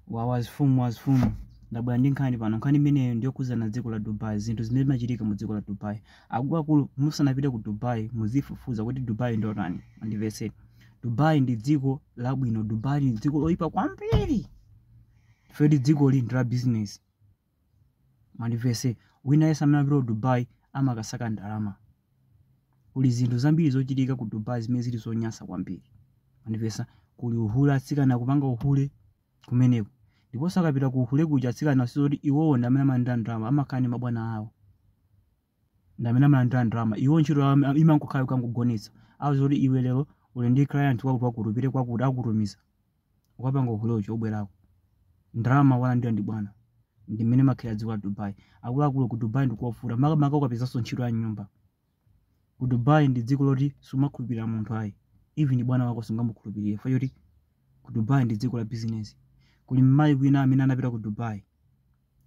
wazifumu ndabwera ndi nkhani pano. Nkhani imeneyo ndiyokuza na dziko la Dubai, zinthu zimene zimachitika mu dziko la Dubai. Akuluakulu musanapite ku Dubai muzifufuza kuti Dubai ndo tani. Andivese Dubai ndi dziko labwino, Dubai ndi dziko loyipa kwambiri. Fedi dziko li ndra business. Andivese wina yesa amene Dubai amakasaka ndalama. Kuli zinthu zambiri zochitika ku Dubai zimene zili zonyasa kwambiri. Andivesa kuli uhule atsikana kupanga uhule kumeneko. Ndipo sakapita ku uhule kuja atsikana sizoti iwo ndamene amanda ndalama amakani mabwana awo. Ndamene amanda ndalama iwo ntchito imankukhala kugonetsa. Azoti iwe lero uli ndi client wako kwakurupire kwakuti akutumiza. Ukapanga uhule ucho obwerako. Ndalama wala ndi bwana. Ndimene makhala dziko la Dubai. Akuluakulu ku Dubai ndikuwafuta maka ukapezanso ntchito ya nyumba. Ku Dubai ndi dziko loti sumakhulupirira munthu ayi. Even bwana wako sungamukhulupirire. Fayoti ku Dubai ndi dziko la business. Kuli mayi wina amene anapita ku Dubai.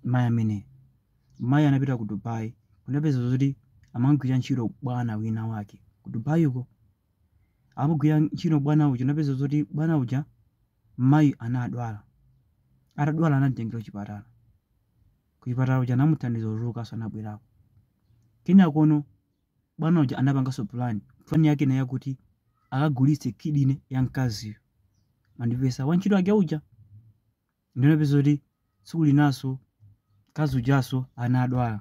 Mayi anapita ku Dubai. Kunapeza zoti amagwira ntchito bwana wina wake. Ku Dubai uko amagwira ntchito bwana uja napeza zoti bwana uja mayi anadwala. Atadwala anatengera chipatala. Ku chipatala uja anamuthandiza kuchoka sanabwerako. Kina kono bwana uja anapangaso plan yake na yakuti akagulitse kidney ya mkaziyo. Mandivesa wantchito ake uja ndinapeza zoti tsiku linaso kazi ujaso anadwala.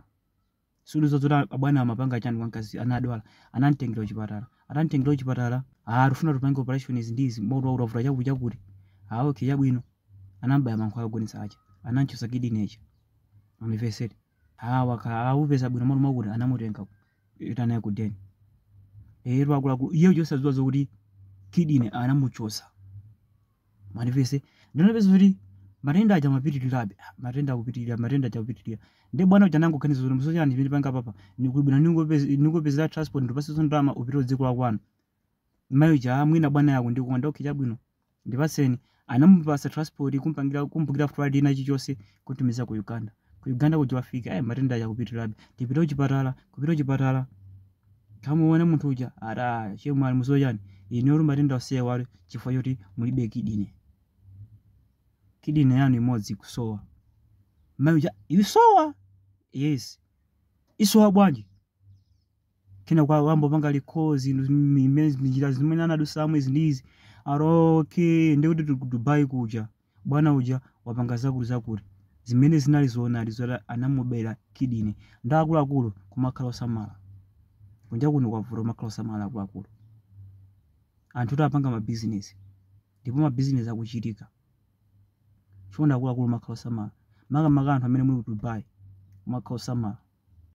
Sulu zozota bwana amapanga chani kwa mkazi anadwala. Anamtengera kuchipatala. Atantengera kuchipatala arufuna tupange operations ndizi mbodo uravura chakuja kuti. Okay yabwino. Anambaya mankhwala agonetsa acha. Ananchosa kidney acha. Mandiveseti. Awupeza bwino malu makuti anamutenga itanaye kudeni. Akuluakulu iye ujosa zuwa kuti kidney anamuchosa. Mandivese ndinapeza zoti matenda aja mapitirirabe. Matenda akupitirira. Ndi bwana uja nangu kanizo zoti msocha ndipindi panga papa. Nikubina ningopeza transport ndipasiso ndalama upita dziko la kwanu. Mayi uja mwina bwana yako ndikukonda okay bwino. Ndipaseni anamupasa transport kumpukira Friday na chichose kutumiza ku Uganda. Ku Uganda kujiwafika matenda aja kupitirirabe. Tipita kuchipatala. Kama uone munthu uja ara chemwali musochani. Ine uri matenda osiye wale chifukwa choti mulibe kidney. Kidney yanu imodzi kusowa. Mayi uja isowa. Yes. Isowa bwanji. Kina kwa wambo panga likozi njira zimene anadusa mwezi ndizi. Aroke ndikuti ku Dubai kuja. Bwana uja wapanga zakuri. Zimene zinali zoona anamubera kidney. Akuluakulu kumakhala osamala. Kunja kuno kwavura makhala osamala akuluakulu. Anthu apanga ma business. Ndipo ma business akuchitika. Chonda akuluakulu makhala osamala. Maka anthu amene muli ku Dubai makhala osamala.